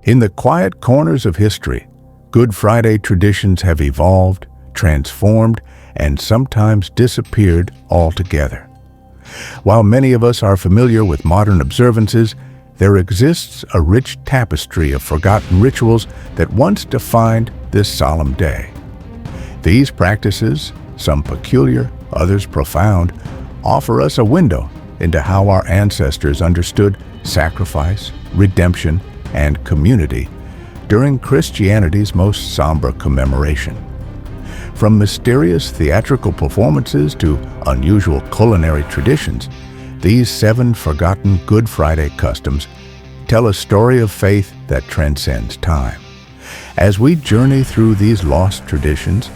In the quiet corners of history, Good Friday traditions have evolved, transformed, and sometimes disappeared altogether. While many of us are familiar with modern observances, there exists a rich tapestry of forgotten rituals that once defined this solemn day. These practices, some peculiar, others profound, offer us a window into how our ancestors understood sacrifice, redemption, and community during Christianity's most somber commemoration. From mysterious theatrical performances to unusual culinary traditions, these 7 forgotten Good Friday customs tell a story of faith that transcends time. As we journey through these lost traditions,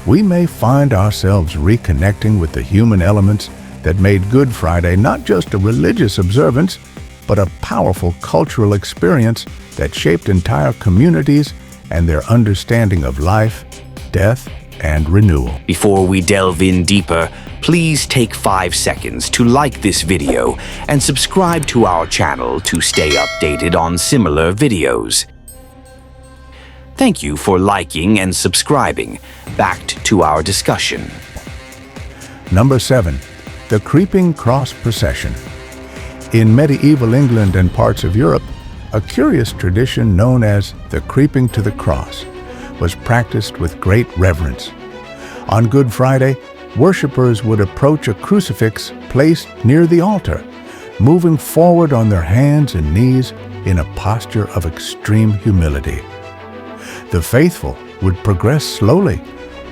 we may find ourselves reconnecting with the human elements that made Good Friday not just a religious observance, but a powerful cultural experience that shaped entire communities and their understanding of life, death, and renewal. Before we delve in deeper, please take 5 seconds to like this video and subscribe to our channel to stay updated on similar videos. Thank you for liking and subscribing. Back to our discussion. Number 7. The Creeping Cross Procession. In medieval England and parts of Europe, a curious tradition known as the creeping to the cross was practiced with great reverence. On Good Friday, worshippers would approach a crucifix placed near the altar, moving forward on their hands and knees in a posture of extreme humility. The faithful would progress slowly,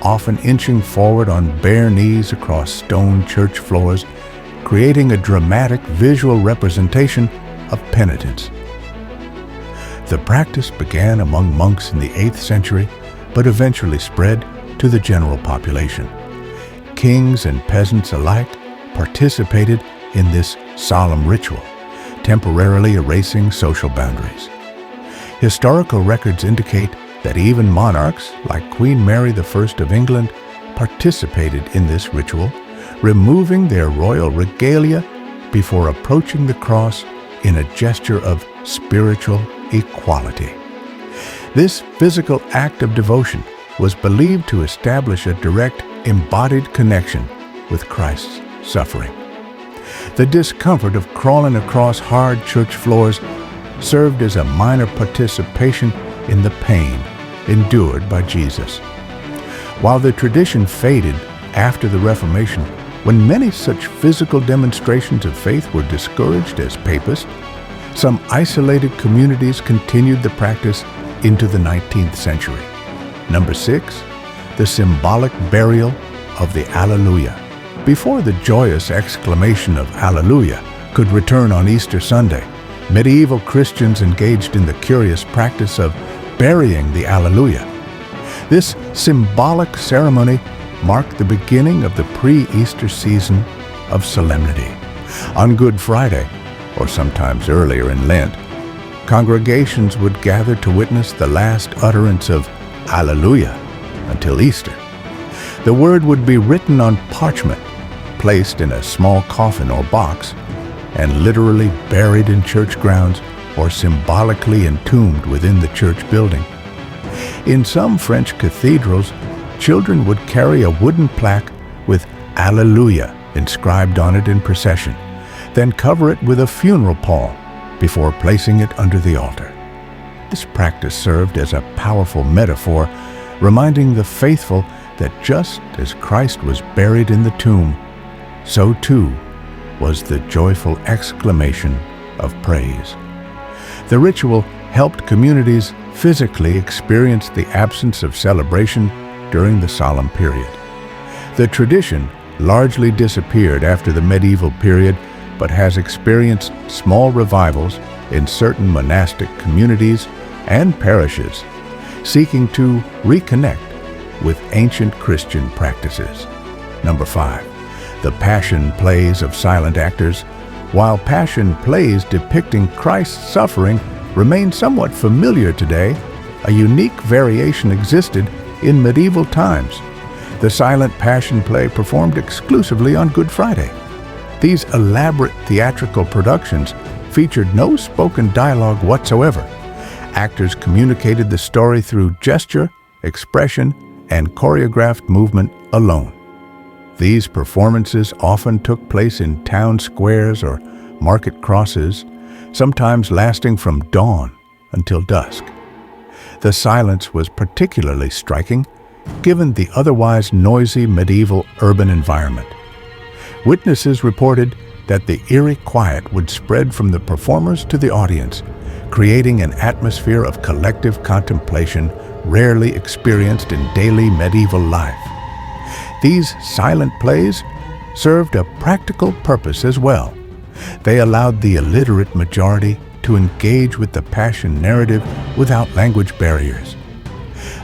often inching forward on bare knees across stone church floors, creating a dramatic visual representation of penitence. The practice began among monks in the 8th century, but eventually spread to the general population. Kings and peasants alike participated in this solemn ritual, temporarily erasing social boundaries. Historical records indicate that even monarchs like Queen Mary I of England participated in this ritual, removing their royal regalia before approaching the cross in a gesture of spiritual equality. This physical act of devotion was believed to establish a direct, embodied connection with Christ's suffering. The discomfort of crawling across hard church floors served as a minor participation in the pain endured by Jesus. While the tradition faded after the Reformation, when many such physical demonstrations of faith were discouraged as papist, some isolated communities continued the practice into the 19th century. Number 6, the symbolic burial of the allelujah. Before the joyous exclamation of allelujah could return on Easter Sunday, medieval Christians engaged in the curious practice of burying the allelujah. This symbolic ceremony marked the beginning of the pre-Easter season of solemnity. On Good Friday, or sometimes earlier in Lent, congregations would gather to witness the last utterance of Alleluia until Easter. The word would be written on parchment, placed in a small coffin or box, and literally buried in church grounds or symbolically entombed within the church building. In some French cathedrals, children would carry a wooden plaque with Alleluia inscribed on it in procession, then cover it with a funeral pall before placing it under the altar. This practice served as a powerful metaphor, reminding the faithful that just as Christ was buried in the tomb, so too was the joyful exclamation of praise. The ritual helped communities physically experience the absence of celebration during the solemn period. The tradition largely disappeared after the medieval period, but has experienced small revivals in certain monastic communities and parishes, seeking to reconnect with ancient Christian practices. Number 5, the Passion Plays of silent actors. While passion plays depicting Christ's suffering remain somewhat familiar today, a unique variation existed in medieval times. The silent passion play performed exclusively on Good Friday. These elaborate theatrical productions featured no spoken dialogue whatsoever. Actors communicated the story through gesture, expression, and choreographed movement alone. These performances often took place in town squares or market crosses, sometimes lasting from dawn until dusk. The silence was particularly striking, given the otherwise noisy medieval urban environment. Witnesses reported that the eerie quiet would spread from the performers to the audience, creating an atmosphere of collective contemplation rarely experienced in daily medieval life. These silent plays served a practical purpose as well. They allowed the illiterate majority to engage with the Passion narrative without language barriers.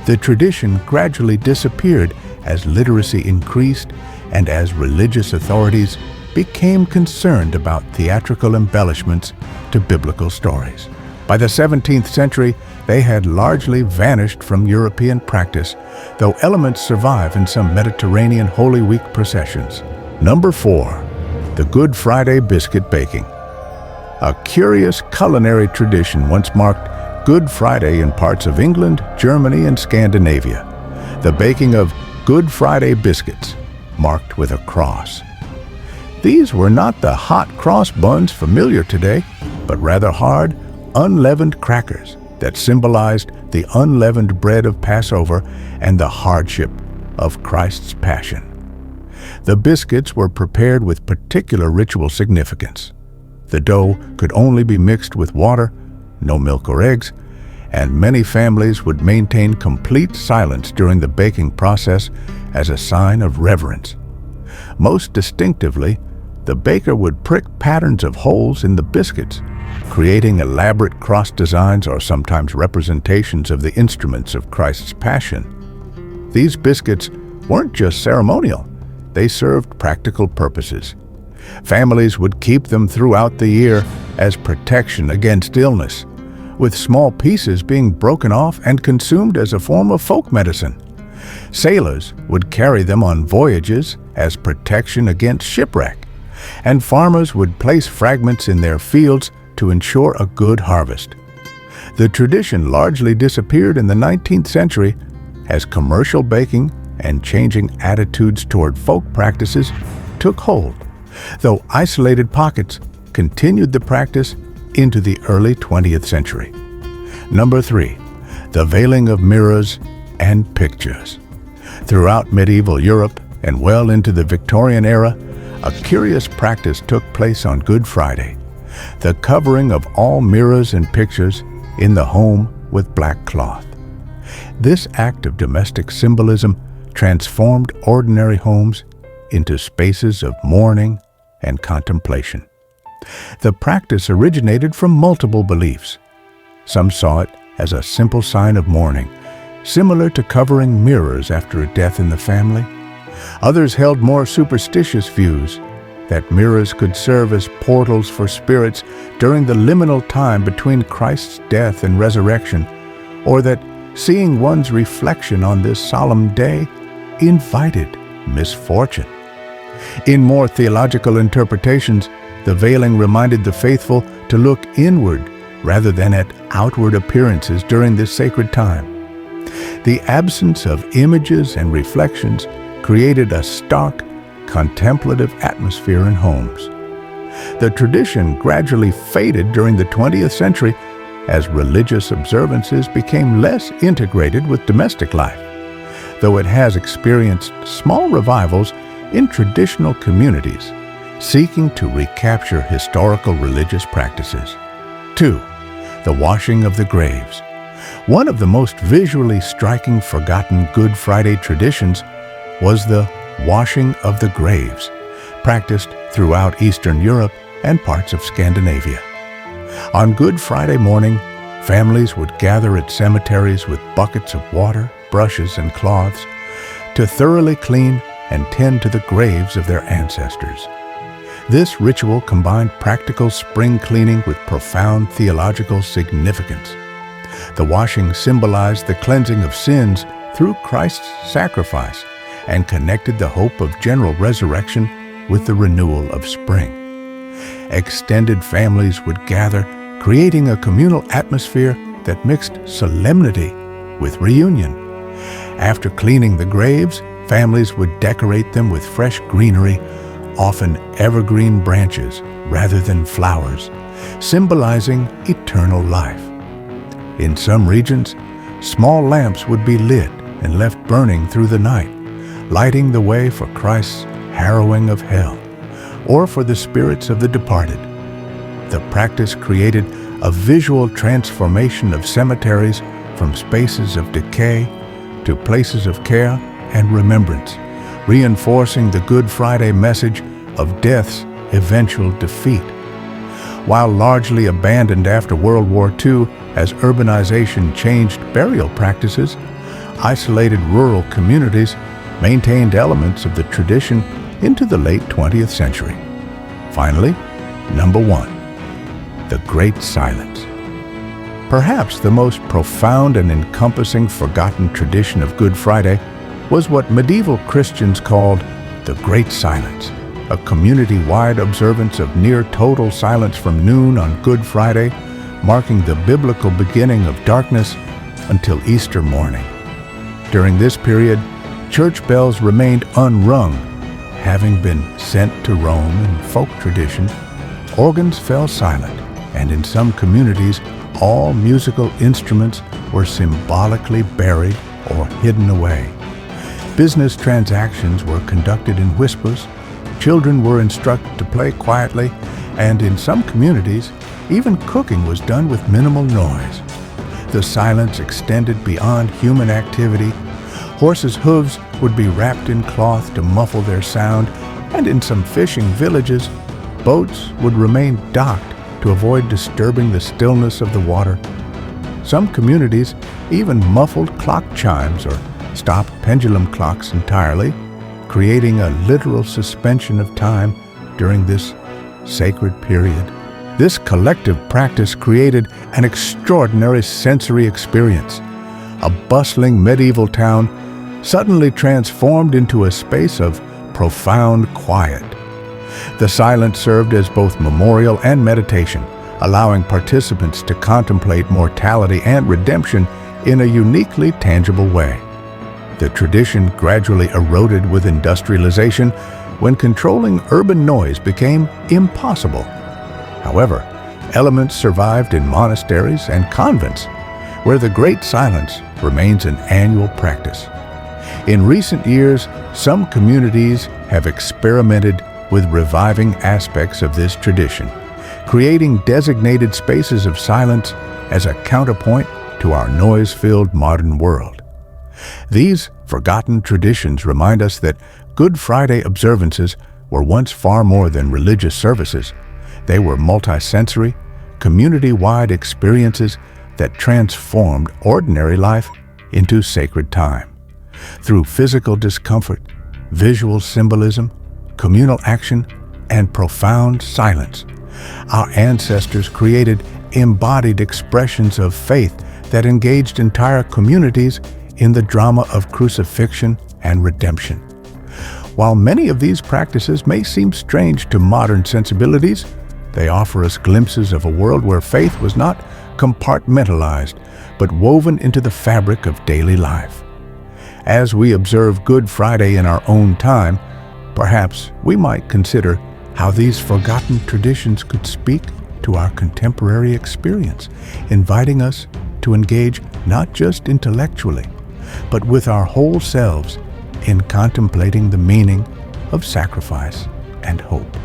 The tradition gradually disappeared as literacy increased and as religious authorities became concerned about theatrical embellishments to biblical stories. By the 17th century, they had largely vanished from European practice, though elements survive in some Mediterranean Holy Week processions. Number 4. The Good Friday biscuit baking. A curious culinary tradition once marked Good Friday in parts of England, Germany, and Scandinavia. The baking of Good Friday biscuits, marked with a cross. These were not the hot cross buns familiar today, but rather hard, unleavened crackers that symbolized the unleavened bread of Passover and the hardship of Christ's Passion. The biscuits were prepared with particular ritual significance. The dough could only be mixed with water, no milk or eggs, and many families would maintain complete silence during the baking process as a sign of reverence. Most distinctively, the baker would prick patterns of holes in the biscuits, creating elaborate cross designs or sometimes representations of the instruments of Christ's Passion. These biscuits weren't just ceremonial, they served practical purposes. Families would keep them throughout the year as protection against illness, with small pieces being broken off and consumed as a form of folk medicine. Sailors would carry them on voyages as protection against shipwreck, and farmers would place fragments in their fields to ensure a good harvest. The tradition largely disappeared in the 19th century as commercial baking and changing attitudes toward folk practices took hold, though isolated pockets continued the practice into the early 20th century. Number 3. The veiling of mirrors and pictures. Throughout medieval Europe and well into the Victorian era, a curious practice took place on Good Friday: the covering of all mirrors and pictures in the home with black cloth. This act of domestic symbolism transformed ordinary homes into spaces of mourning and contemplation. The practice originated from multiple beliefs. Some saw it as a simple sign of mourning, similar to covering mirrors after a death in the family. Others held more superstitious views, that mirrors could serve as portals for spirits during the liminal time between Christ's death and resurrection, or that seeing one's reflection on this solemn day invited misfortune. In more theological interpretations, the veiling reminded the faithful to look inward rather than at outward appearances during this sacred time. The absence of images and reflections created a stark, contemplative atmosphere in homes. The tradition gradually faded during the 20th century as religious observances became less integrated with domestic life, though it has experienced small revivals in traditional communities seeking to recapture historical religious practices. 2. The washing of the graves. One of the most visually striking forgotten Good Friday traditions was the washing of the graves, practiced throughout Eastern Europe and parts of Scandinavia. On Good Friday morning, families would gather at cemeteries with buckets of water, brushes, and cloths to thoroughly clean and tend to the graves of their ancestors. This ritual combined practical spring cleaning with profound theological significance. The washing symbolized the cleansing of sins through Christ's sacrifice and connected the hope of general resurrection with the renewal of spring. Extended families would gather, creating a communal atmosphere that mixed solemnity with reunion. After cleaning the graves, families would decorate them with fresh greenery, often evergreen branches rather than flowers, symbolizing eternal life. In some regions, small lamps would be lit and left burning through the night, lighting the way for Christ's harrowing of hell, or for the spirits of the departed. The practice created a visual transformation of cemeteries from spaces of decay to places of care and remembrance, reinforcing the Good Friday message of death's eventual defeat. While largely abandoned after World War II as urbanization changed burial practices, isolated rural communities maintained elements of the tradition into the late 20th century. Finally, number 1, the Great Silence. Perhaps the most profound and encompassing forgotten tradition of Good Friday was what medieval Christians called the Great Silence, a community-wide observance of near total silence from noon on Good Friday, marking the biblical beginning of darkness until Easter morning. During this period, church bells remained unrung. Having been sent to Rome in folk tradition, organs fell silent, and in some communities, all musical instruments were symbolically buried or hidden away. Business transactions were conducted in whispers, children were instructed to play quietly, and in some communities, even cooking was done with minimal noise. The silence extended beyond human activity. Horses' hooves would be wrapped in cloth to muffle their sound, and in some fishing villages, boats would remain docked to avoid disturbing the stillness of the water. Some communities even muffled clock chimes or stopped pendulum clocks entirely, creating a literal suspension of time during this sacred period. This collective practice created an extraordinary sensory experience. A bustling medieval town suddenly transformed into a space of profound quiet. The silence served as both memorial and meditation, allowing participants to contemplate mortality and redemption in a uniquely tangible way. The tradition gradually eroded with industrialization when controlling urban noise became impossible. However, elements survived in monasteries and convents, where the Great Silence remains an annual practice. In recent years, some communities have experimented with reviving aspects of this tradition, creating designated spaces of silence as a counterpoint to our noise-filled modern world. These forgotten traditions remind us that Good Friday observances were once far more than religious services. They were multisensory, community-wide experiences that transformed ordinary life into sacred time. Through physical discomfort, visual symbolism, communal action, and profound silence, our ancestors created embodied expressions of faith that engaged entire communities in the drama of crucifixion and redemption. While many of these practices may seem strange to modern sensibilities, they offer us glimpses of a world where faith was not compartmentalized, but woven into the fabric of daily life. As we observe Good Friday in our own time, perhaps we might consider how these forgotten traditions could speak to our contemporary experience, inviting us to engage not just intellectually, but with our whole selves in contemplating the meaning of sacrifice and hope.